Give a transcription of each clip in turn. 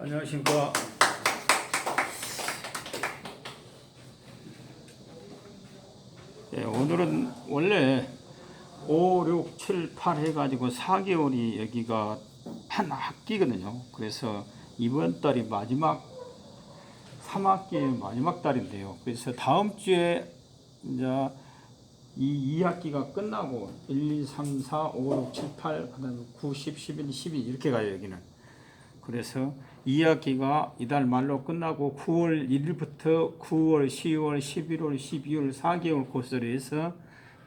안녕하십니까. 오늘은 원래 5, 6, 7, 8 해가지고 4개월이 여기가 한 학기거든요. 그래서 이번 달이 마지막 3학기의 마지막 달인데요. 그래서 다음 주에 이제 이 2학기가 끝나고 1, 2, 3, 4, 5, 6, 7, 8, 그다음에 9, 10, 11, 12 이렇게 가요, 여기는. 그래서 2학기가 이달 말로 끝나고 9월 1일부터 9월, 10월, 11월, 12월 4개월 코스로 해서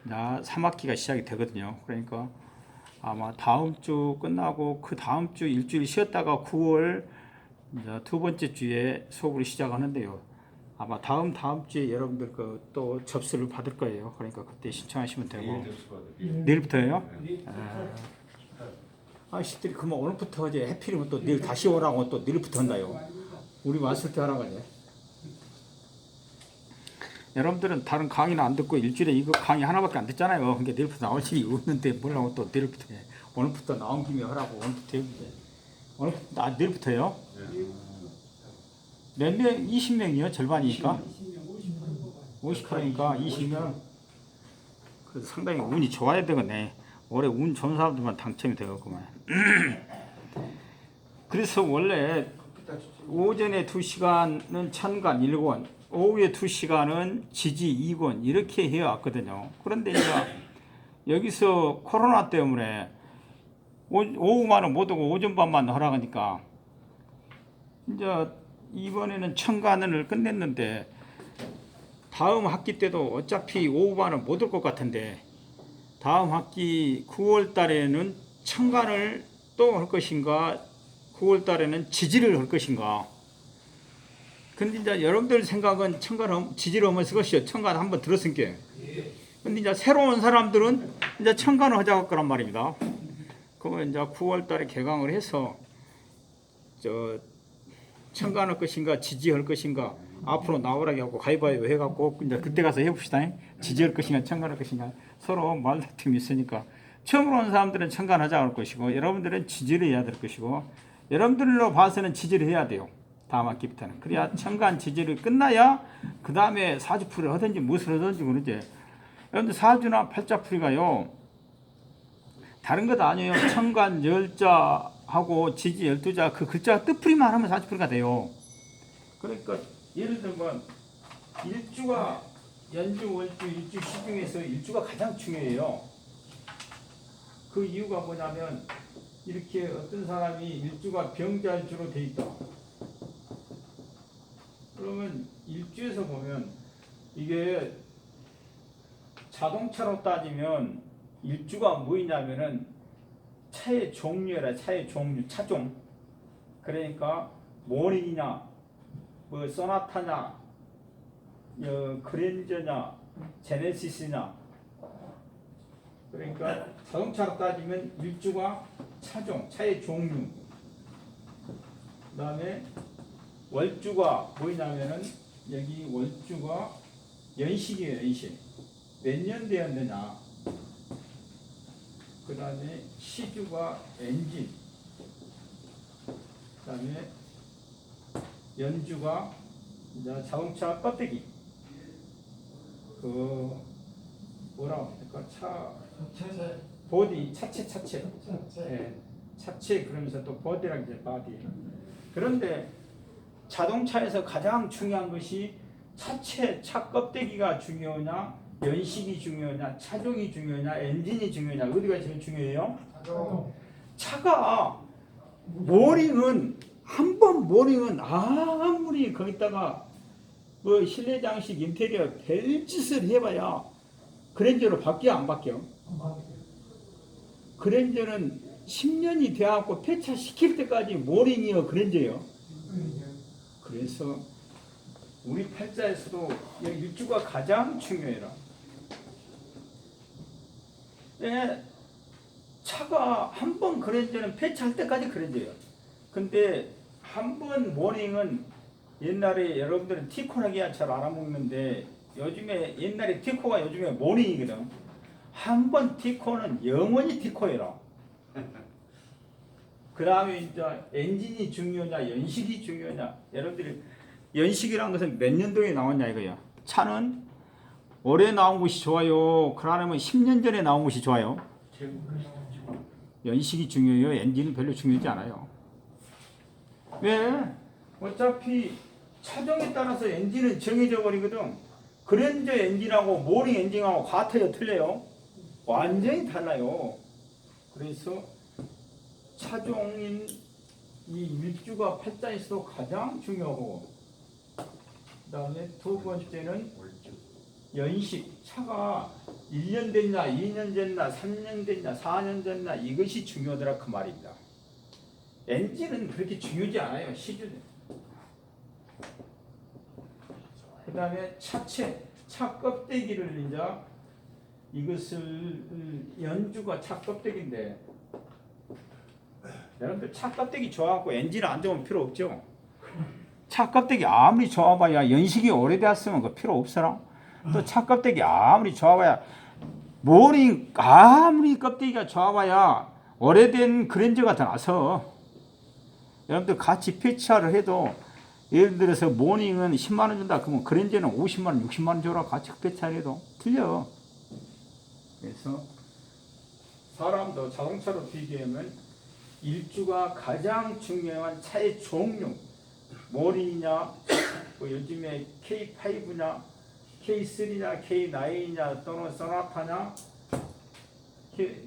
3학기가 시작이 되거든요. 그러니까 아마 다음 주 끝나고 그 다음 주 일주일 쉬었다가 9월 두 번째 주에 수업을 시작하는데요. 아마 다음 주에 여러분들 또 접수를 받을 거예요. 그러니까 그때 신청하시면 되고. 내일부터요? 아씨들이 그만 오늘부터 이제 해필이면 또 내일 다시 오라고 또 내일부터 한다요. 우리 왔을 때 하라고 하네. 여러분들은 다른 강의는 안 듣고 일주일에 이거 강의 하나밖에 안 듣잖아요. 그러니까 내일부터 나올 일이 없는데 뭐라고 또 내일부터 해. 오늘부터 나온 김에 하라고. 오늘부터 해보게. 오늘부터 내일부터요? 몇 명? 20명이요? 절반이니까? 50%니까 20명. 그래서 상당히 운이 좋아야 되겠네. 올해 운 좋은 사람들만 당첨이 되겠구만. 그래서 원래 오전에 2시간은 천간 1권, 오후에 2시간은 지지 2권 이렇게 해왔거든요. 그런데 이제 여기서 코로나 때문에 오후만은 못 오고 오전반만 하라니까 이제 이번에는 천간을 끝냈는데 다음 학기 때도 어차피 오후반은 못 올 것 같은데 다음 학기 9월 달에는 천간을 또 할 것인가 9월 달에는 지지를 할 것인가. 근데 이제 여러분들 생각은 천간 지지를 하면 쓸 것이요. 천간 한번 들었으니까. 근데 이제 새로운 사람들은 이제 천간을 하자고 할 거란 말입니다. 그러면 이제 9월 달에 개강을 해서 천간할 것인가 지지할 것인가 앞으로 나오라고 하고 가위바위보 해갖고 이제 그때 가서 해봅시다. 지지할 것인가 천간할 것인가 서로 말다툼이 있으니까 처음으로 온 사람들은 천간하자 할 것이고 여러분들은 지지를 해야 될 것이고 여러분들로 봐서는 지지를 해야 돼요. 다음 학기부터는. 그래야 천간 지지를 끝나야 그 다음에 사주풀이를 하든지 무엇을 하든지 그러지. 여러분들 사주나 팔자풀이가요 다른 것 아니에요. 천간 열자하고 지지 12자 그 글자 뜻풀이만 하면 사주풀이가 돼요. 그러니까 예를 들면 일주가 연주, 월주, 일주 시중에서 일주가 가장 중요해요. 그 이유가 뭐냐면 이렇게 어떤 사람이 일주가 병자일주로 돼 있다. 그러면 일주에서 보면 이게 자동차로 따지면 일주가 뭐냐면은 차의 종류라 차의 종류 차종. 그러니까 모닝이냐 뭐 소나타냐 그랜저냐 제네시스냐. 그러니까 자동차로 따지면 일주가 차종 차의 종류. 그 다음에 월주가 뭐냐면은 여기 월주가 연식이에요. 연식 몇 년 되었느냐. 그 다음에 시주가 엔진. 그 다음에 연주가 이제 자동차 껍데기. 그 뭐라고 합니까? 보디 차체. 예, 차체 그러면서 또 보디랑 이제 바디. 그런데 자동차에서 가장 중요한 것이 차체 차 껍데기가 중요하냐, 연식이 중요하냐, 차종이 중요하냐, 엔진이 중요하냐. 어디가 제일 중요해요? 차가 모링은 모링은 아무리 거기다가 뭐 실내 장식 인테리어 별짓을 해봐야 그랜저로 바뀌어 안 바뀌어? 그랜저는 10년이 돼갖고 폐차시킬 때까지 모링이요 그랜저요. 그래서 우리 팔자에서도 일주가 가장 중요해라. 차가 한 번 그랜저는 폐차할 때까지 그랜저예요. 근데 한 번 모닝은 옛날에 여러분들은 티코나기야 잘 알아먹는데 요즘에 옛날에 티코가 요즘에 모닝이거든. 한 번 티코는 영원히 티코예요. 그 다음에 이제 엔진이 중요냐, 연식이 중요냐. 여러분들이 연식이라는 것은 몇 년도에 나왔냐 이거야. 차는 올해 나온 것이 좋아요. 그러면 10년 전에 나온 것이 좋아요. 연식이 중요해요. 엔진은 별로 중요하지 않아요. 왜? 어차피 차종에 따라서 엔진은 정해져 버리거든. 그랜저 엔진하고 모닝 엔진하고 같아요, 틀려요? 완전히 달라요. 그래서 차종인 이 일주가 팔자에서도 가장 중요하고, 그 다음에 두 번째는 연식. 차가 1년 됐냐, 2년 됐냐, 3년 됐냐, 4년 됐냐, 이것이 중요하더라 그 말입니다. 엔진은 그렇게 중요하지 않아요. 시즌. 그 다음에 차체, 차 껍데기를 이제 이것을 연주가 차 껍데기인데, 여러분들 차 껍데기 좋아하고 엔진 안 좋으면 필요 없죠. 차 껍데기 아무리 좋아봐야 연식이 오래되었으면 그 필요 없어라. 또 차 껍데기 아무리 좋아봐야 모닝 아무리 껍데기가 좋아봐야 오래된 그랜저가 더 나서. 여러분들 같이 폐차를 해도 예를 들어서 모닝은 10만 원 준다 그러면 그랜저는 50만 원, 60만 원 줘라 같이 폐차를 해도 틀려. 그래서 사람도 자동차로 비교하면 일주가 가장 중요한 차의 종류, 모닝이냐, 뭐 요즘에 K5냐, K3냐, K9냐, 또는 소나타냐,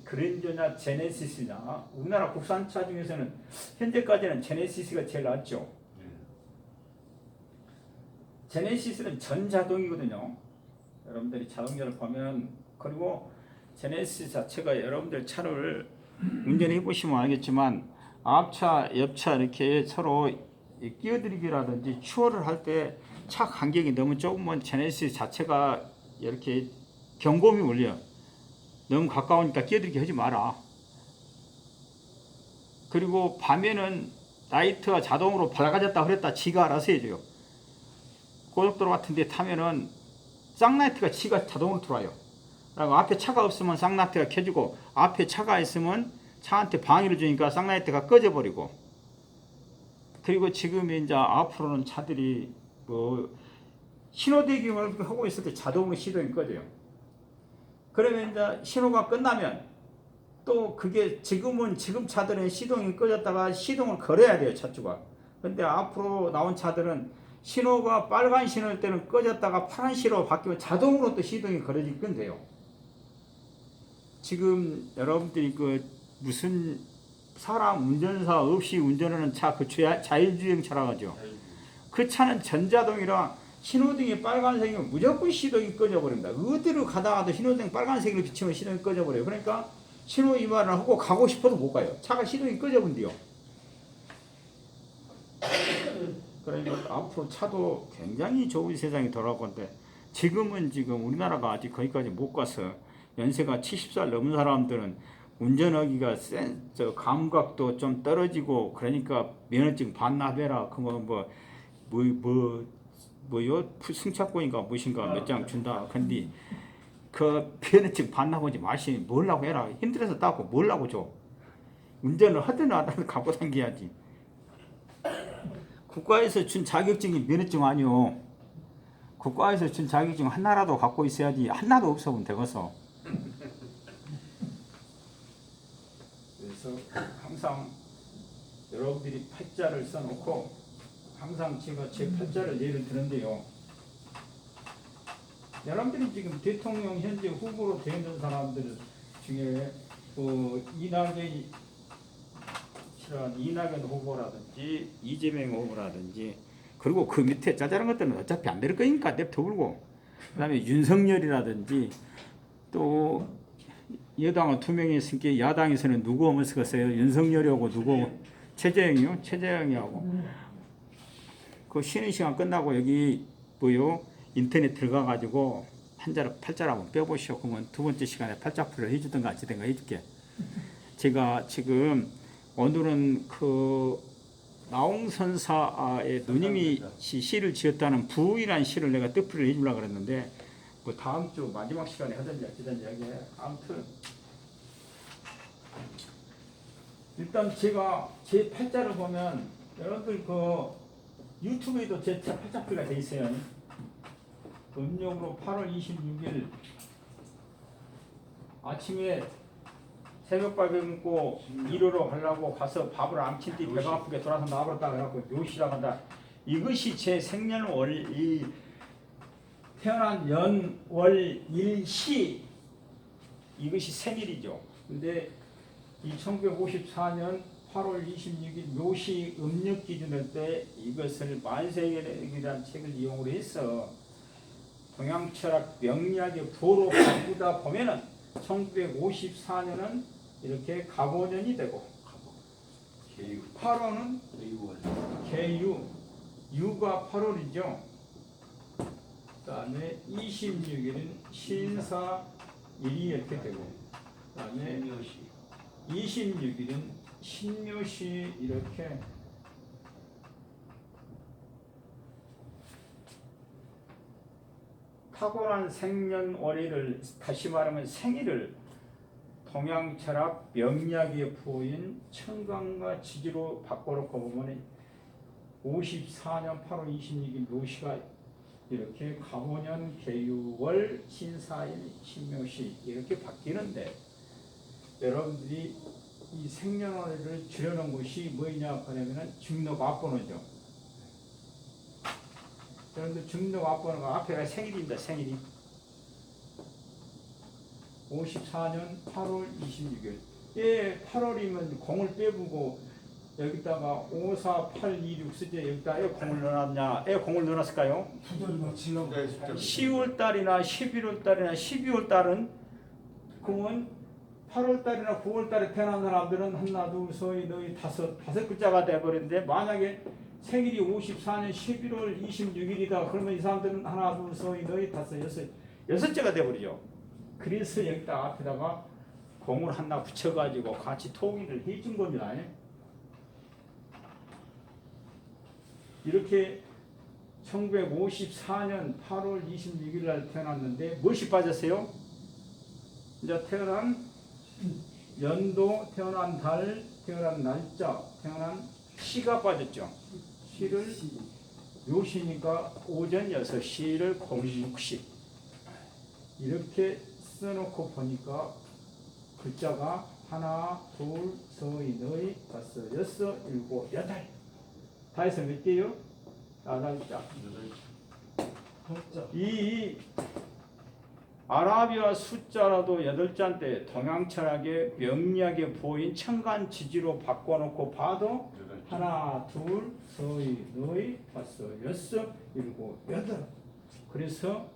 그랜저냐, 제네시스냐. 우리나라 국산차 중에서는 현재까지는 제네시스가 제일 낫죠. 제네시스는 전자동이거든요. 여러분들이 자동차를 보면, 그리고 제네시스 자체가 여러분들 차를 운전해 보시면 알겠지만 앞차, 옆차 이렇게 서로 끼어들기라든지 추월을 할 때 차 간격이 너무 좁으면 제네시스 자체가 이렇게 경고음이 울려. 너무 가까우니까 끼어들기 하지 마라. 그리고 밤에는 라이트가 자동으로 밝아졌다 그랬다 지가 알아서 해줘요. 고속도로 같은 데 타면은 쌍라이트가 지가 자동으로 들어와요. 그리고 앞에 차가 없으면 쌍라이트가 켜주고, 앞에 차가 있으면 차한테 방해를 주니까 쌍라이트가 꺼져버리고. 그리고 지금 이제 앞으로는 차들이 뭐 신호대기를 하고 있을 때 자동으로 시동이 꺼져요. 그러면 이제 신호가 끝나면 또 그게 지금 차들은 시동이 꺼졌다가 시동을 걸어야 돼요, 차주가. 근데 앞으로 나온 차들은 신호가 빨간 신호일 때는 꺼졌다가 파란 신호로 바뀌면 자동으로 또 시동이 걸어질 건데요. 지금 여러분들이 그 무슨 사람 운전사 없이 운전하는 차, 그 자율주행차라고 하죠. 그 차는 전자동이라 신호등이 빨간색이면 무조건 시동이 꺼져버립니다. 어디로 가다가도 신호등 빨간색으로 비치면 시동이 꺼져버려요. 그러니까 신호 위반을 하고 가고 싶어도 못 가요. 차가 시동이 꺼져본대요. 그러니까 앞으로 차도 굉장히 좋은 세상이 돌아올 건데, 지금 우리나라가 아직 거기까지 못 가서 연세가 70살 넘은 사람들은 운전하기가 감각도 좀 떨어지고, 그러니까 면허증 반납해라. 뭐요 승차권인가 무엇인가 몇 장 준다. 근데 그 면허증 반납하지 마시. 뭘라고 해라. 힘들어서 따고 뭘라고 줘. 운전을 하든 안 하든 갖고 다녀야지. 국가에서 준 자격증이 면허증 아니요. 국가에서 준 자격증 하나라도 갖고 있어야지. 하나도 없으면 되겠어. 그래서 항상 여러분들이 팔자를 써놓고, 항상 제가 제 팔자를 예를 드는데요. 여러분들이 지금 대통령 현재 후보로 되는 사람들 중에 이낙연 후보라든지 이재명 후보라든지, 그리고 그 밑에 짜잘한 것들은 어차피 안 될 거니까 냅둬불고, 그 다음에 윤석열이라든지, 또 여당은 투명히 있으니까 야당에서는 누구 하면 쓰겠어요? 윤석열이하고 누구? 최재형이요? 최재형이하고. 그 쉬는 시간 끝나고 여기 인터넷 들어가가지고 팔자를 한번 빼보시오. 그러면 두 번째 시간에 팔자풀이를 해주든가 어찌든가 해줄게. 제가 지금 오늘은 그 나홍선사의 누님이 시를 지었다는 부이라는 시를 내가 뜻풀이를 해주려고 그랬는데, 뭐 다음 주 마지막 시간에 하든지 어찌든지 하게. 아무튼 일단 제가 제 팔자를 보면 여러분들 그 유튜브에도 제 팔자표가 돼 있어요. 음력으로 8월 26일 아침에 새벽밥을 먹고 일하러 가려고 가서 밥을 안 친 뒤 배가 아프게 돌아서 나버렸다 해갖고 묘시라고 한다. 이것이 제 생년월 이 태어난 연월 일시 이것이 생일이죠. 근데 이 1954년 8월 26일 묘시 음력 기준일 때 이것을 만세일이라는 책을 이용을 해서 동양철학 명리학의 부호로 바꾸다 보면은 1954년은 이렇게 갑오년이 되고 8월은 개유 유가 8월이죠. 그 다음에 26일은 신사일이 이렇게 되고 그 다음에 26일은 신묘시 이렇게 타고난 생년월일을 다시 말하면 생일을 동양철학 명리학의 부호인 청강과 지지로 바꿔놓고 보면 54년 8월 26일 묘시가 이렇게 갑오년 개유월 신사일 신묘시 이렇게 바뀌는데 여러분들이 이 생년월일을 줄여놓은 것이 뭐냐 하냐면은 중력압번호죠. 여러분들 중력압번호가 앞에가 생일입니다. 생일이 54년 8월 26일. 예, 8월이면 공을 빼보고 여기다가 54826 쓰지 여기다 에 공을 넣어놨냐? 에 공을 넣어놨을까요? 10월 달이나 11월 달이나 12월 달은 그러면 8월 달이나 9월 달에 태어난 사람들은 하나 둘 셋 넷 다섯 글자가 돼버리는데 만약에 생일이 54년 11월 26일이다 그러면 이 사람들은 하나 둘 셋 넷 다섯 여섯째가 돼버리죠. 그래서 여기다 앞에다가 공을 하나 붙여가지고 같이 통일을 해준 겁니다. 이렇게 1954년 8월 26일 날 태어났는데 무엇이 빠졌어요? 이제 태어난 연도, 태어난 달, 태어난 날짜, 태어난 시가 빠졌죠. 시를 묘시니까 오전 6시를 06시 이렇게 써놓고 보니까 글자가 하나, 둘, 셋, 넷, 다섯, 여섯, 일곱, 여덟 다 해서 몇 개요? 여덟 자. 이 아라비아 숫자라도 8자인데 동양철학의 명리학의 부호인 천간지지로 바꿔놓고 봐도 하나, 둘, 셋, 넷, 다섯, 여섯, 일곱, 여덟 그래서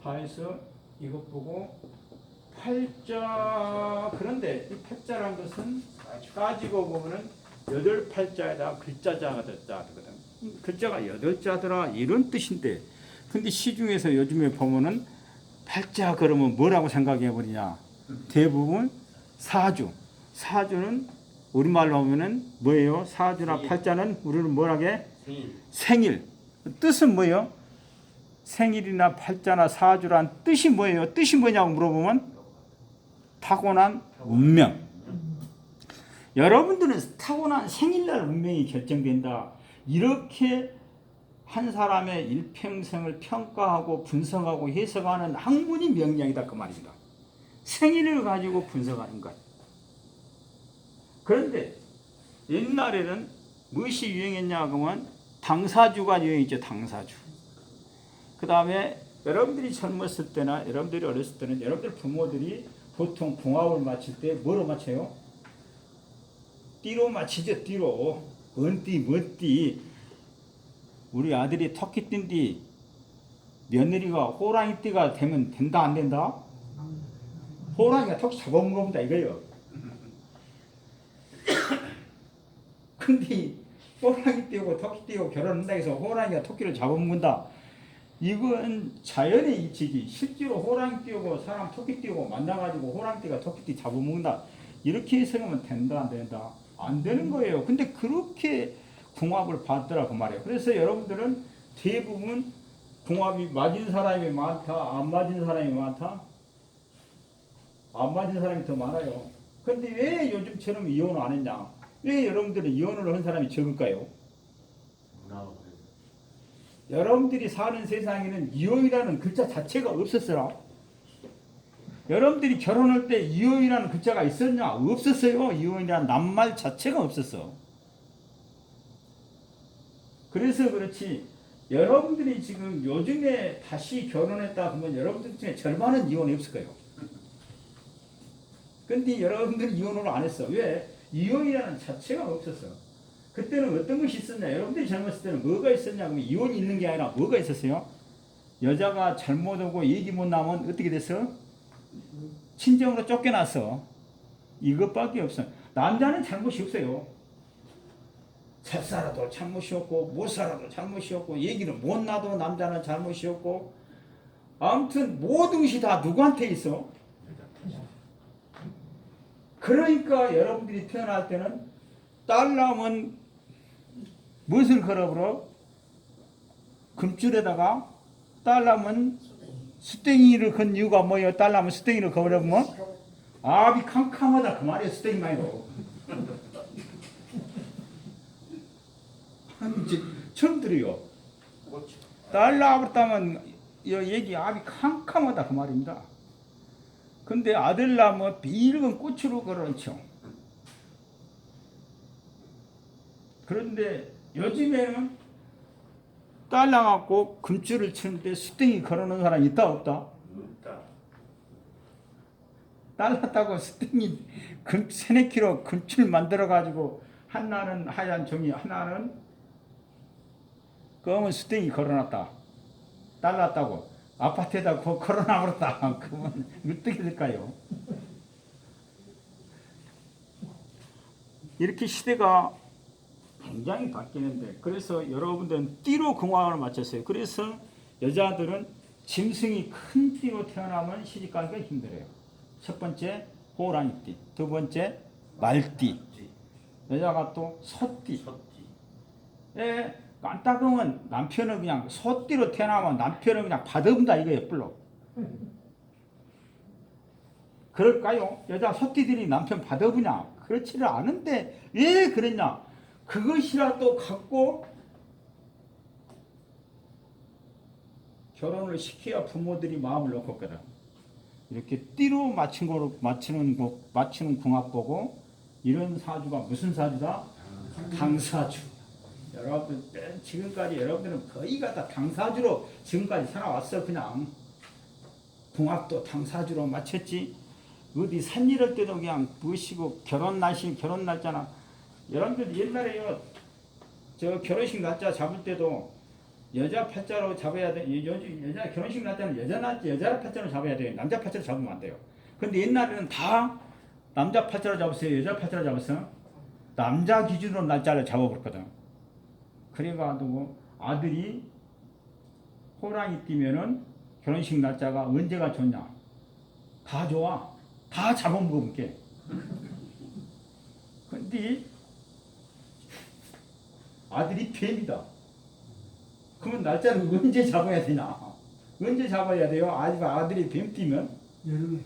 다 해서 이것 보고 팔자 그런데 이 팔자라는 것은 따지고 보면은 8팔자에다 글자자가 됐다거든. 글자가 8자더라 이런 뜻인데 근데 시중에서 요즘에 보면은 팔자 그러면 뭐라고 생각해 버리냐? 대부분 사주는 우리말로 하면은 뭐예요? 사주나 팔자는 우리는 뭐라게? 생일. 뜻은 뭐예요? 생일이나 팔자나 사주란 뜻이 뭐예요? 뜻이 뭐냐고 물어보면 타고난 운명. 여러분들은 타고난 생일날 운명이 결정된다. 이렇게 한 사람의 일평생을 평가하고 분석하고 해석하는 학문이 명리학이다 그 말입니다. 생일을 가지고 분석하는 것. 그런데 옛날에는 무엇이 유행했냐 하면 당사주가 유행했죠. 당사주. 그 다음에 여러분들이 젊었을 때나 여러분들이 어렸을 때는 여러분들 부모들이 보통 궁합을 맞출 때 뭐로 맞춰요? 띠로 맞히죠. 띠로. 뭔띠 우리 아들이 토끼띠인데 며느리가 호랑이띠가 되면 된다 안 된다? 호랑이가 토끼 잡아먹는 겁니다 이거요. 근데 호랑이띠하고 토끼띠하고 결혼한다 해서 호랑이가 토끼를 잡아먹는다. 이건 자연의 이치지. 실제로 호랑이띠하고 사람 토끼띠하고 만나가지고 호랑이띠가 토끼띠 잡아먹는다. 이렇게 해석하면 된다 안 된다? 안 되는 거예요. 근데 그렇게 궁합을 봤더라 그 말이에요. 그래서 여러분들은 대부분 궁합이 맞은 사람이 많다, 안 맞은 사람이 많다? 안 맞은 사람이 더 많아요. 근데 왜 요즘처럼 이혼을 안 했냐? 왜 여러분들은 이혼을 한 사람이 적을까요? 여러분들이 사는 세상에는 이혼이라는 글자 자체가 없었어요. 여러분들이 결혼할 때 이혼이라는 글자가 있었냐? 없었어요. 이혼이라는 낱말 자체가 없었어. 그래서 그렇지 여러분들이 지금 요즘에 다시 결혼했다 하면 여러분들 중에 절반은 이혼이 없을 거예요. 근데 여러분들이 이혼을 안 했어. 왜? 이혼이라는 자체가 없었어. 그때는 어떤 것이 있었냐? 여러분들이 젊었을 때는 뭐가 있었냐? 그러면 이혼이 있는 게 아니라 뭐가 있었어요? 여자가 잘못하고 얘기 못 나오면 어떻게 됐어? 친정으로 쫓겨났어. 이것밖에 없어. 남자는 잘못이 없어요. 잘 살아도 잘못이 없고 못 살아도 잘못이 없고 얘기를 못 놔도 남자는 잘못이 없고 아무튼 모든 것이 다 누구한테 있어? 그러니까 여러분들이 태어날 때는 딸 낳으면 무엇을 걸어버려? 금줄에다가 딸 낳으면 수땡이를 건 이유가 뭐예요? 딸 낳으면 수땡이를 걸어보면 압이 캄캄하다 그 말이에요. 수땡이 말이로. 처음 들어요. 딸 낳았다면 얘기 압이 캄캄하다 그 말입니다. 근데 아들 낳으면 비익은 꽃으로 걸어놓죠. 그런데 요즘에는 딸 낳았고 금줄을 치는데 수땡이 걸어놓은 사람이 있다 없다? 없다. 딸 낳았다고 수땡이 세네 킬로 금줄 만들어가지고 하나는 하얀 종이 하나는 검은 수땡이 걸어놨다. 딸 낳았다고 아파트에다 걸어놔버렸다. 그러면 어떻게 될까요? 이렇게 시대가 굉장히 바뀌는데 그래서 여러분들은 띠로 궁합을 맞췄어요. 그래서 여자들은 짐승이 큰 띠로 태어나면 시집가기가 힘들어요. 첫 번째 호랑이띠, 두 번째 말띠, 여자가 또 소띠. 예, 깐따금은 남편은 그냥 소띠로 태어나면 남편은 그냥 받아본다 이거예요. 불로. 그럴까요? 여자 소띠들이 남편 받아보냐? 그렇지를 않은데 왜 그랬냐? 그것이라도 갖고 결혼을 시켜야 부모들이 마음을 놓거든. 이렇게 띠로 맞추는 궁합 보고 이런 사주가 무슨 사주다? 당사주. 여러분 지금까지 여러분들은 거의가 다 당사주로 지금까지 살아왔어. 그냥 궁합도 당사주로 맞췄지. 어디 산일할 때도 그냥 무엇이고 결혼 날짜나 여러분들 옛날에요 저 결혼식 날짜 잡을 때도 여자 팔자로 잡아야 돼. 여자 결혼식 날짜는 여자 팔자로 잡아야 돼요. 남자 팔자로 잡으면 안 돼요. 근데 옛날에는 다 남자 팔자로 잡았어요. 여자 팔자로 잡았어요. 남자 기준으로 날짜를 잡아버렸거든. 그래가지고 아들이 호랑이 띠면은 결혼식 날짜가 언제가 좋냐? 다 좋아. 다 잡아먹을게. 근데 아들이 뱀이다. 그러면 날짜를 언제 잡아야 되냐? 언제 잡아야 돼요? 아들이 뱀 띠면? 여름에.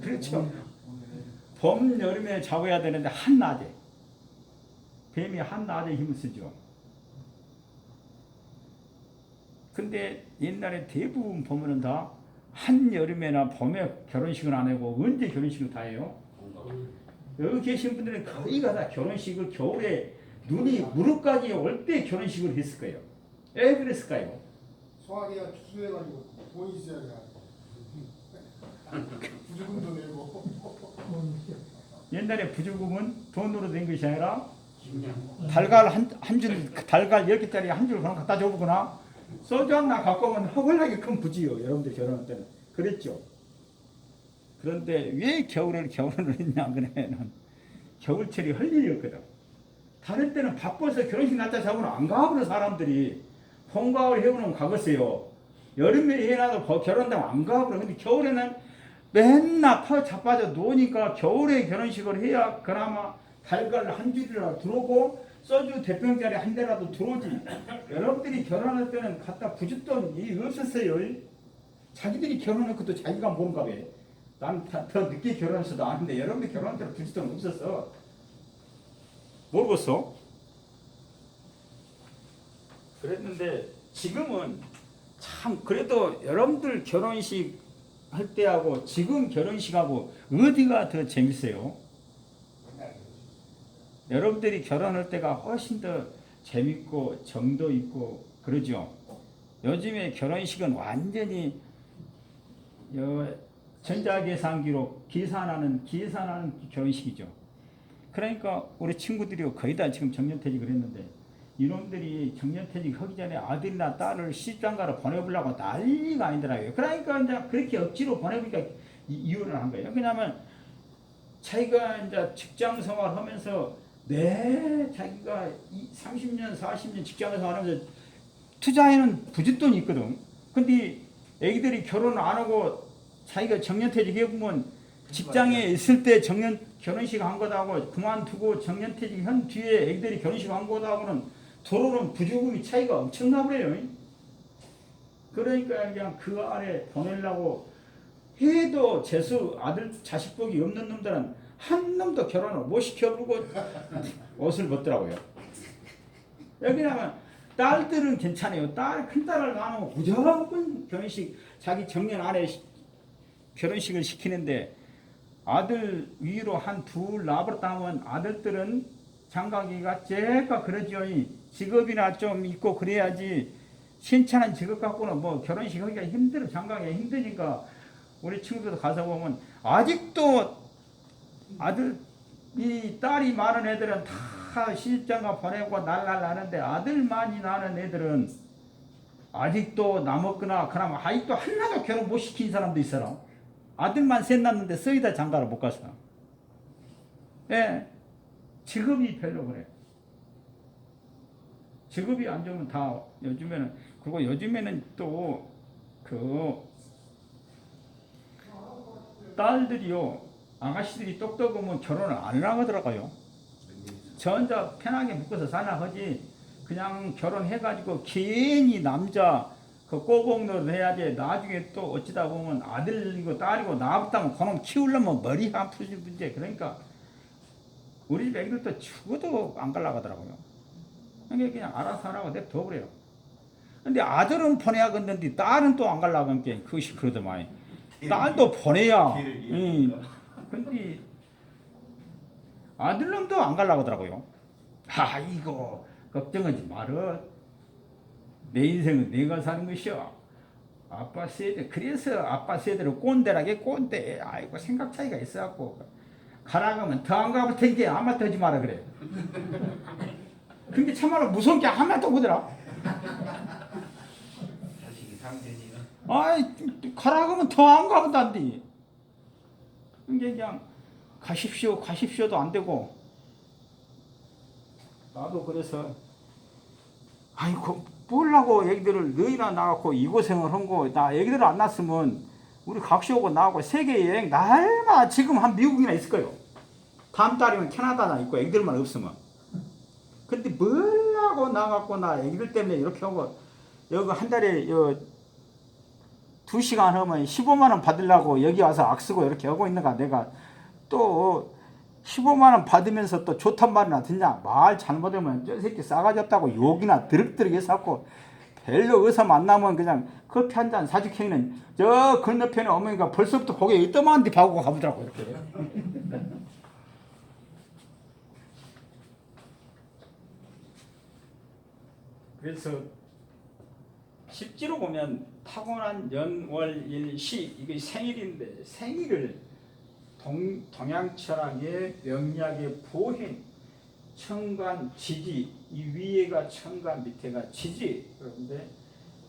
그렇죠. 봄, 여름에 잡아야 되는데 한낮에. 뱀이 한낮에 힘을 쓰죠. 근데 옛날에 대부분 보면은 다 한여름에나 봄에 결혼식을 안 하고 언제 결혼식을 다 해요? 여기 계신 분들은 거의가 다 결혼식을 겨울에 눈이 무릎까지 올 때 결혼식을 했을 거예요. 왜 그랬을까요? 소화기가 추수해가지고 돈이 있어야 돼. 부족금도 내고. 옛날에 부조금은 돈으로 된 것이 아니라 달걀 한 줄, 달걀 10개짜리 한 줄 그냥 갖다 줘보거나 소주 하나 갖고 오면 허벌나게 큰 부지요. 여러분들 결혼할 때는. 그랬죠. 그런데 왜 결혼을 했냐 그러면은 겨울철이 할 일이었거든. 다른 때는 바빠서 결혼식 날짜 잡으면 안 가버려 사람들이. 봄가을 해오면 가겠어요. 여름에 해놔도 결혼하면 안 가버려. 근데 겨울에는 맨날 자빠져 노니까 겨울에 결혼식을 해야 그나마 달걀 한 줄이라도 들어오고 소주 대병짜리 한 대라도 들어오지. 여러분들이 결혼할 때는 갖다 부짓돈 이 없었어요. 자기들이 결혼할 것도 자기가 모른가 봐. 난 더 늦게 결혼해서도 아는데 여러분들 결혼한 때로 부지돈 없었어. 모르겠어? 그랬는데 지금은 참 그래도 여러분들 결혼식 할 때하고 지금 결혼식하고 어디가 더 재밌어요? 여러분들이 결혼할 때가 훨씬 더 재밌고 정도 있고 그러죠. 요즘에 결혼식은 완전히 전자계산기로 계산하는 결혼식이죠. 그러니까 우리 친구들이 거의 다 지금 정년퇴직을 했는데 이놈들이 정년퇴직 하기 전에 아들이나 딸을 시집장가로 보내보려고 난리가 아니더라고요. 그러니까 이제 그렇게 억지로 보내보니까 이혼을 한 거예요. 왜냐하면 자기가 이제 직장 생활하면서 자기가 30년, 40년 직장 생활하면서 투자에는 부짓돈이 있거든. 근데 애기들이 결혼 안 하고 자기가 정년퇴직해보면 직장에 있을 때 결혼식 한 것하고 그만두고 정년퇴직 한 뒤에 애기들이 결혼식 한 것하고는 도로는 부조금이 차이가 엄청나 버려요. 그러니까 그냥 그 안에 보내려고 해도 아들 자식 복이 없는 놈들은 한 놈도 결혼을 못 시켜보고 옷을 벗더라고요. 여기나면 딸들은 괜찮아요. 큰 딸을 낳으면 무조건 결혼식 자기 정년 안에 결혼식을 시키는데 아들 위로 한 둘 낳아버렸다 하면 아들들은 장가기가 째까 그러죠. 직업이나 좀 있고 그래야지 신천한 직업 갖고는 뭐 결혼식 하기가 힘들어. 장가기가 힘드니까 우리 친구들 가서 보면 아직도 딸이 많은 애들은 다 시집장가 보내고 날날 나는데 아들만이 나는 애들은 아직도 남았거나 그러면 아직도 하나도 결혼 못 시킨 사람도 있어라. 아들만 셋 낳는데 썩이다 장가를 못 갔어. 예. 직업이 별로 그래. 직업이 안 좋으면 다 요즘에는, 그리고 요즘에는 또 딸들이요, 아가씨들이 똑똑하면 결혼을 안 하더라고요. 저 혼자 편하게 묶어서 살라 하지, 그냥 결혼해가지고 괜히 남자 그 꼬공노릇 해야지. 나중에 또 어찌다 보면 아들이고 딸이고 낳았다면 그놈 키우려면 머리 안 풀릴 문제. 그러니까 우리 집 애기들도 죽어도 안 갈라고 하더라고요. 그냥 알아서 하라고 냅둬 그래요. 근데 아들은 보내야겠는데 딸은 또 안 갈라고 하니까 그것이 그러더만. 딸도 보내야. 근데 아들놈도 안 갈라고 하더라고요. 이거 걱정하지 마라. 내 인생은 내가 사는 것이야. 아빠 세대, 그래서 아빠 세대로 꼰대라게 꼰대. 아이고 생각 차이가 있어갖고 가라고 하면 더 안 가볼 테니까 아무 말도 하지 마라 그래. 그게 참말로 무서운 게 하나도 없더라. 자식이 상대지는. 가라고 하면 더 안 가본다는데. 그냥 가십시오도 안 되고. 나도 그래서 뭘라고 애기들을 너희나 나갖고 이 고생을 한 거. 나 애기들 안 낳았으면 우리 각시 오고 나하고 세계 여행 날마다 지금 한 미국이나 있을 거예요. 다음 달이면 캐나다나 있고 애기들만 없으면. 근데 뭘라고 나갖고 나 애기들 때문에 이렇게 하고 여기 한 달에 2시간 하면 15만 원 받으려고 여기 와서 악쓰고 이렇게 하고 있는가. 내가 또 15만 원 받으면서 또 좋단 말이나 듣냐. 말 잘못하면 저 새끼 싸가지 없다고 욕이나 드럭드럭 해서 하고 별로 의사 만나면 그냥 커피 한 잔 사주켜는 저 건너편에 어머니가 벌써부터 고개 이따만한데 봐고 가보더라고 이렇게. 그래서 실제로 보면 타고난 연월일시 이게 생일인데 생일을 동양 철학의 명리학의 보행 천간 지지, 이 위에가 천간 밑에가 지지. 그런데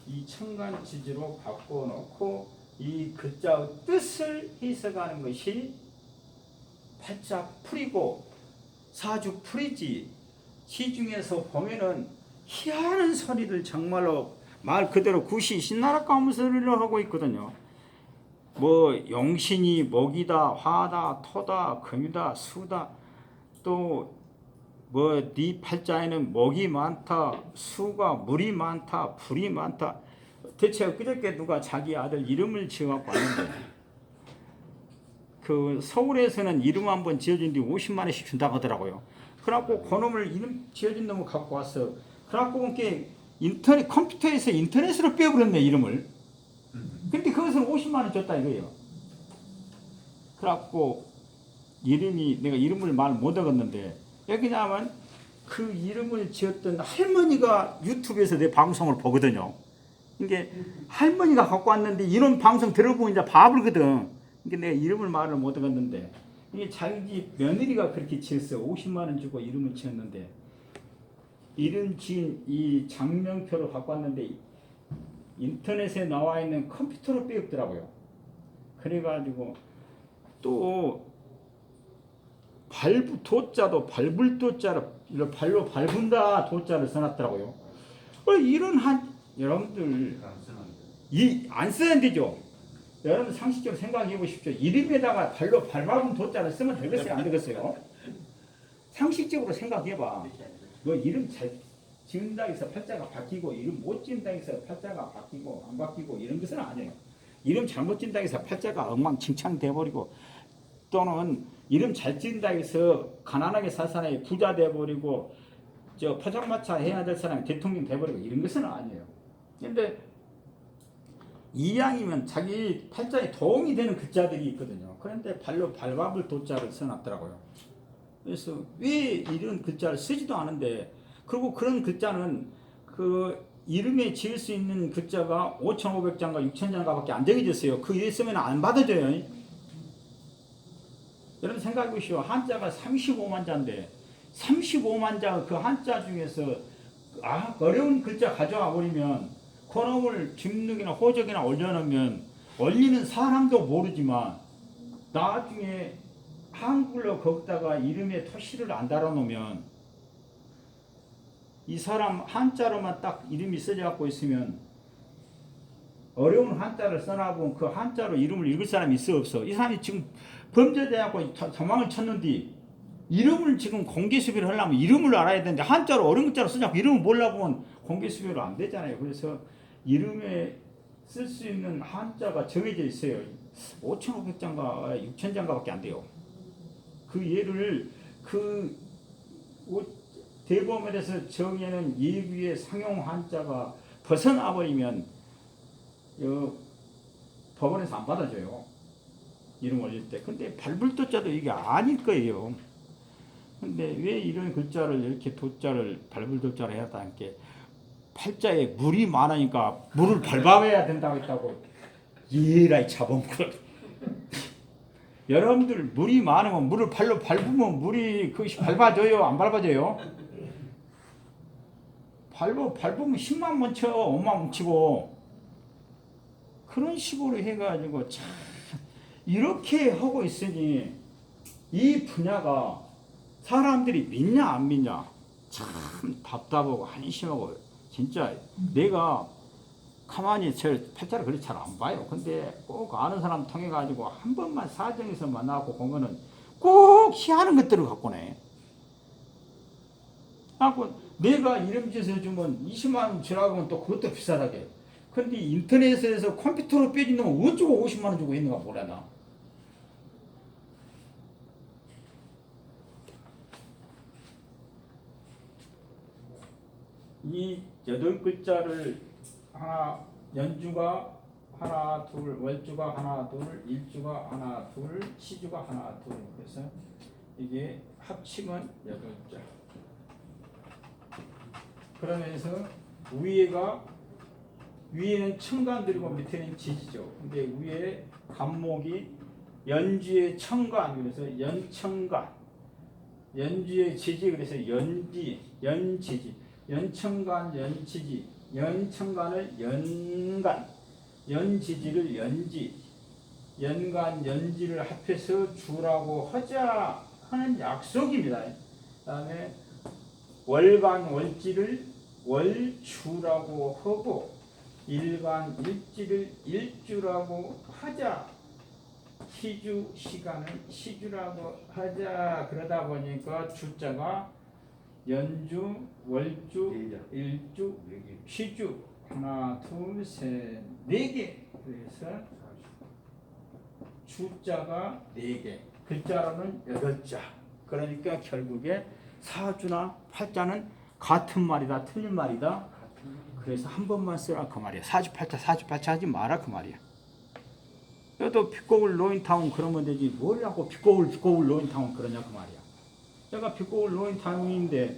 이 천간 지지로 바꿔놓고 이 글자의 뜻을 해석하는 것이 팔자 풀이고 사주 풀이지. 시중에서 보면은 희한한 소리를 정말로 말 그대로 굿이 신나라 까무 소리를 하고 있거든요. 뭐 용신이 목이다, 화다, 토다, 금이다, 수다. 또 뭐 네 팔자에는 목이 많다, 수가 물이 많다, 불이 많다. 대체 그저께 누가 자기 아들 이름을 지어갖고 왔는데 그 서울에서는 이름 한번 지어준 뒤 50만 원씩 준다고 하더라고요. 그래갖고 그놈을 이름 지어준 놈을 갖고 왔어. 그래갖고 이렇게 인터넷 컴퓨터에서 인터넷으로 빼버렸네 이름을. 근데 그것은 50만 원 줬다 이거예요. 그래갖고 이름이 내가 이름을 말 못하겠는데 왜냐하면 그 이름을 지었던 할머니가 유튜브에서 내 방송을 보거든요. 이게 할머니가 갖고 왔는데 이런 방송 들어보면 이제 바보거든. 이게 내가 이름을 말을 못하겠는데 이게 자기 집 며느리가 그렇게 지었어. 50만 원 주고 이름을 지었는데 이름 지은 이 장명표를 갖고 왔는데 인터넷에 나와 있는 컴퓨터로 빼었더라고요. 그래가지고 또 발부 도자도 밟을 도자를 발로 밟은다 도자를 써놨더라고요. 이런 한 여러분들 안 써야 되죠. 여러분 상식적으로 생각해 보십시오. 이름에다가 발로 밟아본 도자를 쓰면 되겠어요, 안 되겠어요? 상식적으로 생각해봐. 너 이름 잘 지은다 해서 팔자가 바뀌고 이름 못 지은다 해서 팔자가 바뀌고 안 바뀌고 이런 것은 아니에요. 이름 잘못 지은다 해서 팔자가 엉망진창 돼버리고 또는 이름 잘 지은다 해서 가난하게 살 사람이 부자 돼버리고 저 포장마차 해야 될 사람이 대통령 돼버리고 이런 것은 아니에요. 근데 이왕이면 자기 팔자에 도움이 되는 글자들이 있거든요. 그런데 발로 밟아볼 도자를 써놨더라고요. 그래서 왜 이런 글자를 쓰지도 않은데 그리고 그런 글자는 그 이름에 지을 수 있는 글자가 5,500자인가 6,000자인가밖에 안 정해졌어요. 그 위에 쓰면 안 받아줘요. 여러분 생각해 보시오. 한자가 35만 자인데 35만 자 그 한자 중에서 어려운 글자 가져와 버리면 그놈을 뒷눅이나 호적이나 올려놓으면 올리는 사람도 모르지만 나중에 한글로 거기다가 이름에 토시를 안 달아놓으면 이 사람 한자로만 딱 이름이 써져 갖고 있으면 어려운 한자를 써놔보면 그 한자로 이름을 읽을 사람이 있어 없어? 이 사람이 지금 범죄자하고 도망을 쳤는데 이름을 지금 공개수배를 하려면 이름을 알아야 되는데 한자로 어려운 글자로 쓰자고 이름을 몰라보면 공개수배로 안 되잖아요. 그래서 이름에 쓸 수 있는 한자가 정해져 있어요. 5,500자인가 6,000자인가밖에 안 돼요. 그 예를 그 대법원에서 정해는 예규의 상용 한자가 벗어나 버리면 법원에서 안 받아줘요. 이름 올릴 때. 근데 발불도자도 이게 아닐 거예요. 근데 왜 이런 글자를 이렇게 도자를 발불도자를 해야 한다는 게 팔자에 물이 많으니까 물을 밟아야 된다고 했다고. 이라이 자본꿀. 여러분들 물이 많으면 물을 발로 밟으면 물이 그것이 밟아져요? 안 밟아져요? 밟으면 10만 멈춰 5만 멈추고 그런 식으로 해가지고 참 이렇게 하고 있으니 이 분야가 사람들이 믿냐 안 믿냐 참 답답하고 한심하고 진짜 내가 가만히 저 팔자를 그렇게 잘 안 봐요. 근데 꼭 아는 사람 통해 가지고 한 번만 사정에서 만나고 보면은 꼭 희한한 것들을 갖고 내. 하고 내가 이름 지어서 주면 20만 원 주라고 하면 또 그것도 비싸다게. 근데 인터넷에서 컴퓨터로 빼진 놈은 어쩌고 50만 원 주고 있는가 몰라 나. 이 8글자를 하나 연주가 하나 둘 월주가 하나 둘 일주가 하나 둘 시주가 하나 둘 그래서 이게 합치면 8자. 그러면서 위에는 청간들이고 밑에는 지지죠. 근데 위에 간목이 연주의 청간 그래서 연청간 연주의 지지 그래서 연지지 연청간 연지지 연청간을 연간 연지지를 연지 연간 연지를 합해서 주라고 하자 하는 약속입니다. 그다음에 월간 월지를 월주라고 하고 일간 일지를 일주라고 하자 시주 시간을 시주라고 하자 그러다 보니까 주자가 연주 월주 일주 시주 하나 둘 셋 네 개 그래서 주자가 4개, 글자로는 8자. 그러니까 결국에 사주나 팔자는 같은 말이다, 틀린 말이다. 그래서 한 번만 쓰라 그 말이야. 사주팔자 하지 마라 그 말이야. 또 빛고울 로인타운 그러면 되지 뭐라고 빛고울 로인타운 그러냐 그 말이야. 내가 빛고울 로인타운인데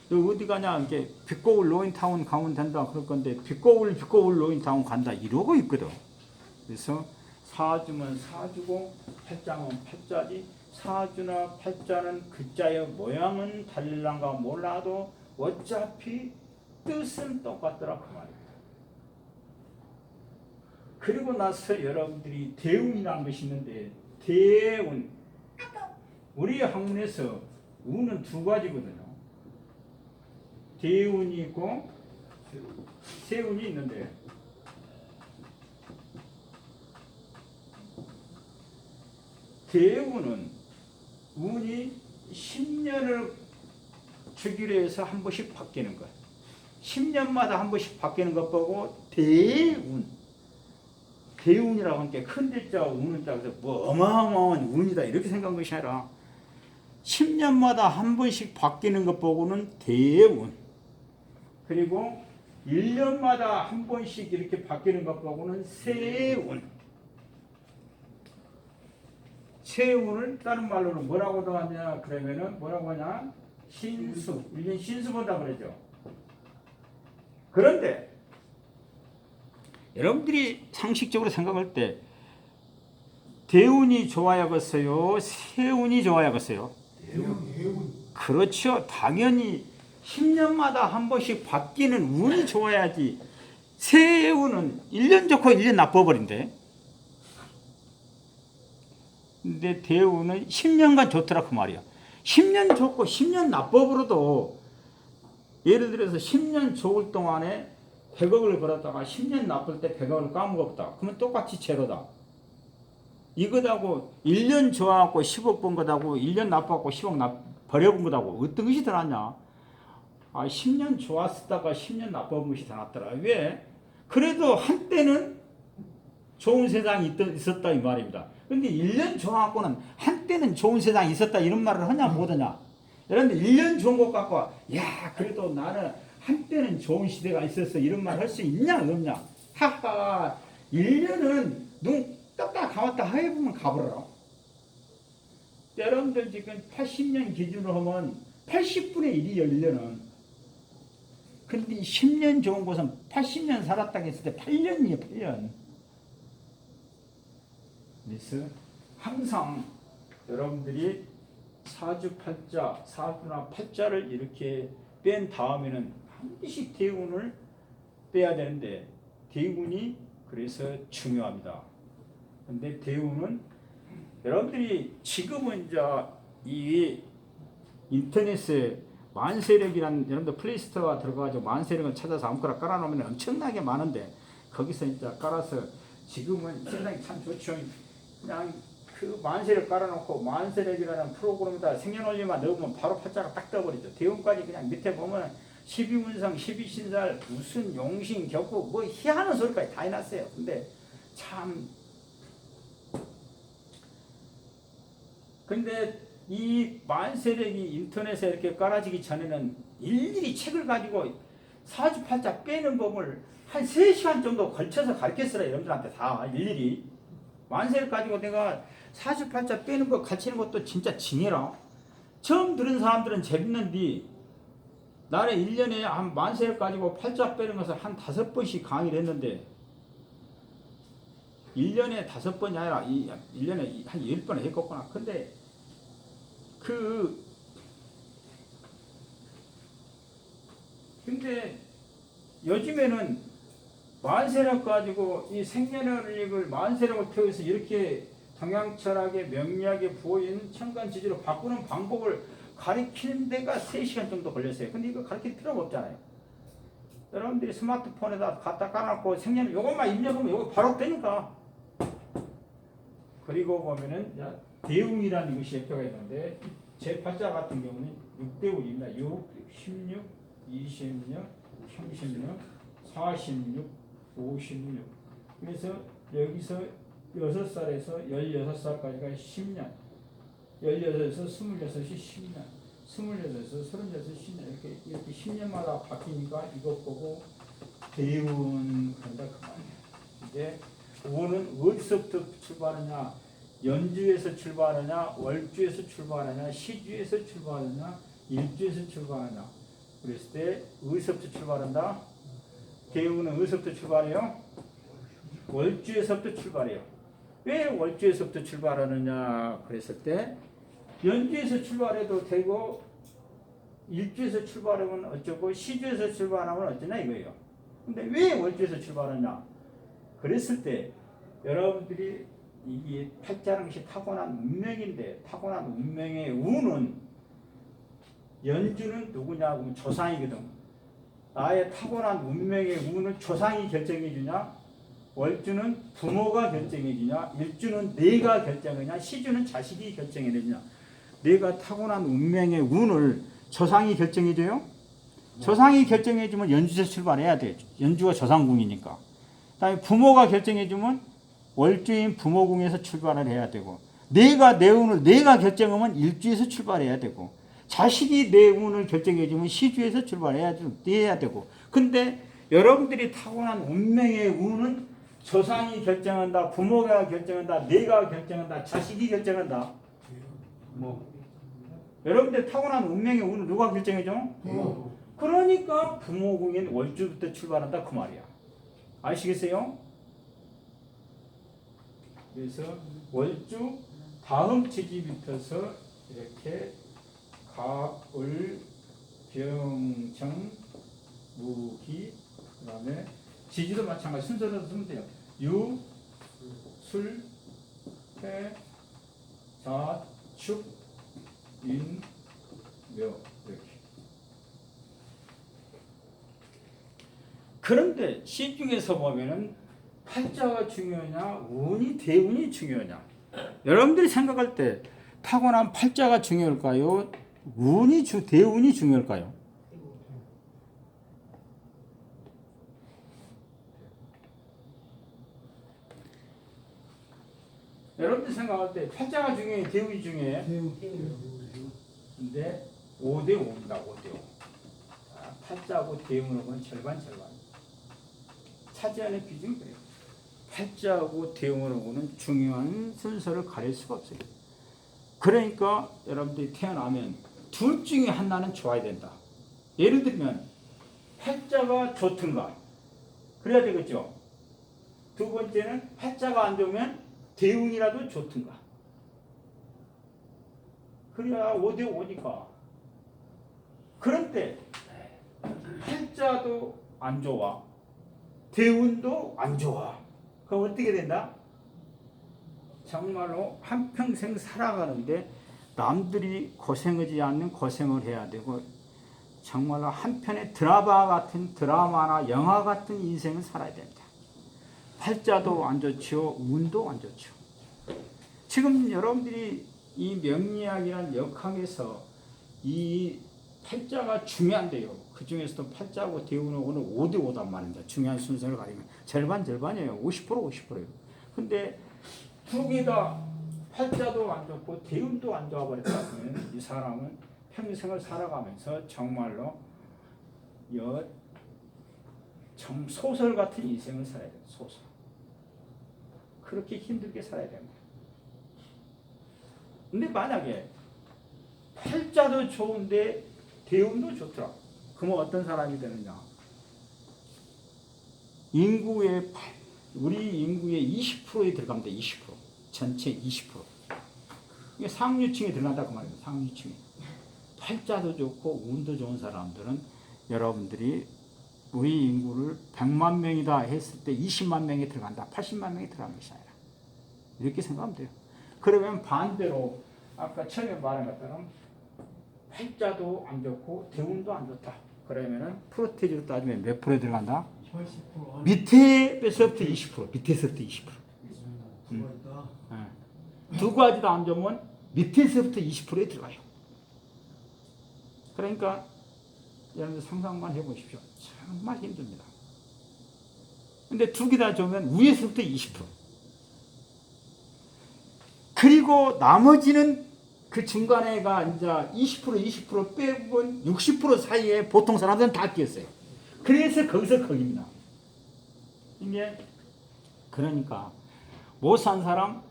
너 어디 가냐 이제 빛고울 로인타운 가면 된다 그럴 건데 빛고울 로인타운 간다 이러고 있거든. 그래서 사주면 사주고 팔자면 팔자지. 사주나 팔자는 글자의 모양은 달릴란가 몰라도 어차피 뜻은 똑같더라 그 말이야. 그리고 나서 여러분들이 대운이라는 것이 있는데 대운 우리 학문에서 운은 2가지거든요. 대운이 있고 세운이 있는데 대운은 운이 10년을 주기로 해서 한 번씩 바뀌는 거야. 10년마다 한 번씩 바뀌는 것 보고 대운이라고 하는 게 큰 대자 운은 자 그래서 뭐 어마어마한 운이다 이렇게 생각한 것이 아니라 10년마다 한 번씩 바뀌는 것 보고는 대운. 그리고 1년마다 한 번씩 이렇게 바뀌는 것 보고는 세운. 세운을 다른 말로는 뭐라고 하냐 그러면은 뭐라고 하냐 신수. 1년 신수 본다 그러죠. 그런데 여러분들이 상식적으로 생각할 때 대운이 좋아야겠어요? 세운이 좋아야겠어요? 대운. 그렇죠. 당연히 10년마다 한 번씩 바뀌는 운이 좋아야지. 세운은 1년 좋고 1년 나빠버린대. 근데 대운은 10년간 좋더라 그 말이야. 10년 좋고 10년 나빠버려도 예를 들어서 10년 좋을 동안에 100억을 벌었다가 10년 나쁠 때 100억을 까먹었다. 그러면 똑같이 제로다. 이거하고 1년 좋아갖고 10억 번 거다고 1년 나빠갖고 10억 버려본 거다고 어떤 것이 더 낫냐? 10년 좋았다가 10년 나빠본 것이 더 낫더라. 왜? 그래도 한때는 좋은 세상이 있었다 이 말입니다. 근데 1년 좋아갖고는 한때는 좋은 세상이 있었다 이런 말을 하냐 못하냐? 여러분들 1년 좋은 것 갖고 야 그래도 나는 한때는 좋은 시대가 있었어 이런 말 할 수 있냐 없냐? 하하 1년은 눈 떴다 감았다 해보면 가버려. 여러분들 지금 80년 기준으로 하면 80분의 1이요 1년은. 근데 10년 좋은 곳은 80년 살았다고 했을 때 8년이에요 8년. 그래서 항상 여러분들이 사주팔자 사주나 팔자를 이렇게 뺀 다음에는 반드시 대운을 빼야 되는데 대운이 그래서 중요합니다. 근데 대운은 여러분들이 지금은 이제 이 인터넷에 만세력이라는 여러분들 플레이스토어가 들어가가지고 만세력을 찾아서 아무거나 깔아놓으면 엄청나게 많은데 거기서 이제 깔아서 지금은 세상이 참 좋죠. 그냥 그 만세력 깔아놓고 만세력이라는 프로그램에다 생년월일만 넣으면 바로 팔자가 딱 떠버리죠. 대운까지 그냥 밑에 보면 12문성, 12신살, 무슨 용신, 격부 뭐 희한한 소리까지 다 해놨어요. 근데 참 근데 이 만세력이 인터넷에 이렇게 깔아지기 전에는 일일이 책을 가지고 사주팔자 빼는 법을 한 3시간 정도 걸쳐서 가르쳤어요. 여러분들한테 다 일일이. 만세력 가지고 내가 사주팔자 빼는 거 가르치는 것도 진짜 징해라. 처음 들은 사람들은 재밌는데 나는 1년에 한 만세력 가지고 팔자 빼는 것을 한 5번씩 강의를 했는데 1년에 5번이 아니라 1년에 한 10번을 했겠구나. 근데 근데 요즘에는 만세력 가지고 이 생년월일을 만세력을 태워서 이렇게 동양철학의 명리학에 부어있는 천간지지로 바꾸는 방법을 가르치는 데가 3시간 정도 걸렸어요. 근데 이거 가르칠 필요가 없잖아요. 여러분들이 스마트폰에다 갖다 깔아놓고 생년 요것만 입력하면 요거 바로 되니까. 그리고 보면은 대운이라는 것이 역표가 있는데 제 팔자 같은 경우는 6대운입니다. 6, 16, 26, 36, 46, 56. 그래서 여기서 6살에서 16살까지가 10년, 16에서 26이 10년, 26에서 36이 10년, 이렇게 10년마다 바뀌니까 이것 보고 대운 한다 그 말이에요. 이제 운은 어디서부터 출발하냐? 연주에서 출발하냐? 월주에서 출발하냐? 시주에서 출발하냐? 일주에서 출발하냐? 그랬을 때 어디서부터 출발한다? 대운은 어디서부터 출발해요? 월주에서부터 출발해요. 왜 월주에서부터 출발하느냐 그랬을 때 연주에서 출발해도 되고 일주에서 출발하면 어쩌고 시주에서 출발하면 어쩌냐 이거예요. 근데 왜 월주에서 출발하냐 그랬을 때 여러분들이 이게 팔자라는 것이 타고난 운명인데 타고난 운명의 운은 연주는 누구냐 그러면 조상이거든. 나의 타고난 운명의 운을 조상이 결정해 주냐 월주는 부모가 결정해 주냐 일주는 내가 결정하냐 시주는 자식이 결정해 주냐 내가 타고난 운명의 운을 조상이 결정해 줘요? 조상이 결정해 주면 연주에서 출발해야 돼. 연주가 조상궁이니까. 그다음에 부모가 결정해 주면 월주인 부모궁에서 출발을 해야 되고 내가 내 운을 내가 결정하면 일주에서 출발해야 되고 자식이 내 운을 결정해 주면 시주에서 출발해야 되고 근데 여러분들이 타고난 운명의 운은 조상이 결정한다, 부모가 결정한다, 내가 결정한다, 자식이 결정한다. 여러분들 타고난 운명의 운을 누가 결정해줘? 그러니까 부모궁인 월주부터 출발한다 그 말이야. 아시겠어요? 그래서 월주 다음 지지부터서 이렇게 갑을 병정 무기 그다음에 지지도 마찬가지 순서대로 쓰면 돼요. 유, 술, 해, 자, 축, 인, 묘 이렇게. 그런데 시중에서 보면은 팔자가 중요하냐, 운이 대운이 중요하냐. 여러분들이 생각할 때 타고난 팔자가 중요할까요? 운이 대운이 중요할까요? 여러분들 생각할 때 팔자가 중요해, 대운이 중요해? 근데 5대 5입니다. 5대 5. 팔자하고 대운하고는 절반. 차지하는 비중이 그래요. 팔자하고 대운하고는 중요한 순서를 가릴 수가 없어요. 그러니까 여러분들이 태어나면 둘 중에 하나는 좋아야 된다. 예를 들면 팔자가 좋든가 그래야 되겠죠. 두 번째는 팔자가 안 좋으면 대운이라도 좋든가. 그래야 5대 5니까. 그런데 팔자도 안 좋아. 대운도 안 좋아. 그럼 어떻게 된다? 정말로 한평생 살아가는데 남들이 고생하지 않는 고생을 해야 되고 정말로 한편의 드라마나 영화 같은 인생을 살아야 된다. 팔자도 안 좋죠. 운도 안 좋죠. 지금 여러분들이 이 명리학이라는 역학에서 이 팔자가 중요한데요. 그 중에서도 팔자하고 대운하고는 5대 5단 말입니다. 중요한 순서를 가리면 절반이에요. 50%예요. 근데 두 개 다 팔자도 안 좋고 대운도 안 좋아 버렸다면 이 사람은 평생을 살아가면서 정말로 소설 같은 인생을 살아야 돼요. 소설. 그렇게 힘들게 살아야 됩니다. 근데 만약에 팔자도 좋은데 대운도 좋더라. 그러면 어떤 사람이 되느냐? 우리 인구의 20%에 들어갑니다. 20%. 전체 20%. 이게 상류층에 들어간다 그 말이에요. 상류층에. 팔자도 좋고 운도 좋은 사람들은 여러분들이 우리 인구를 100만 명이다 했을 때 20만 명이 들어간다. 80만 명이 들어가는 것이 아니라. 이렇게 생각하면 돼요. 그러면 반대로 아까 처음에 말한 것처럼 팔자도 안 좋고 대운도 안 좋다. 그러면은 프로테이지로 따지면 몇 프로에 들어간다? 80%. 밑에서부터 20%. 밑에서부터 20%. 두 가지도 안 좋으면 밑에서부터 20%에 들어가요. 그러니까 여러분들 상상만 해보십시오. 정말 힘듭니다. 근데 두 개 다 좋으면 위에서부터 20%. 그리고 나머지는 그 중간에가 이제 20% 빼면 60% 사이에 보통 사람들은 다 끼었어요. 그래서 거기서 거기입니다. 이게 그러니까 못 산 사람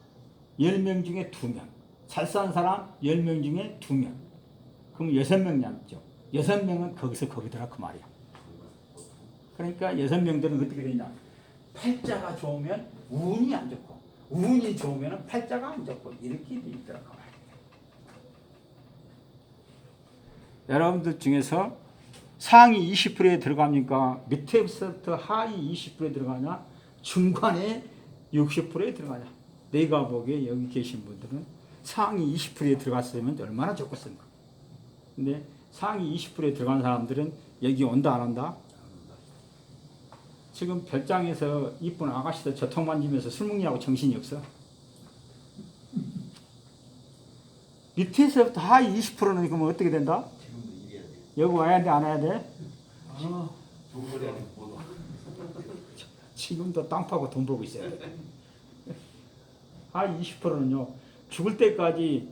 10명 중에 2명, 잘 산 사람 10명 중에 2명. 그럼 6명 남죠. 6명은 거기서 거기더라 그 말이야. 그러니까 6명들은 어떻게 되냐? 팔자가 좋으면 운이 안 좋고 운이 좋으면 팔자가 안 좋고 이렇게 돼 있더라 그 말이야. 여러분들 중에서 상위 20%에 들어갑니까? 밑에서부터 하위 20%에 들어가냐? 중간에 60%에 들어가냐? 내가 보기에 여기 계신 분들은 상위 20%에 들어갔으면 얼마나 좋겠습니까? 근데 상위 20%에 들어간 사람들은 여기 온다 안 온다? 지금 별장에서 이쁜 아가씨들 저통 만지면서 술 먹냐고 정신이 없어. 밑에서부터 하위 20%는 그러면 어떻게 된다? 여기 와야 돼, 안 와야 돼? 지금도 땅 파고 돈 벌고 있어요. 하위 20%는요, 죽을 때까지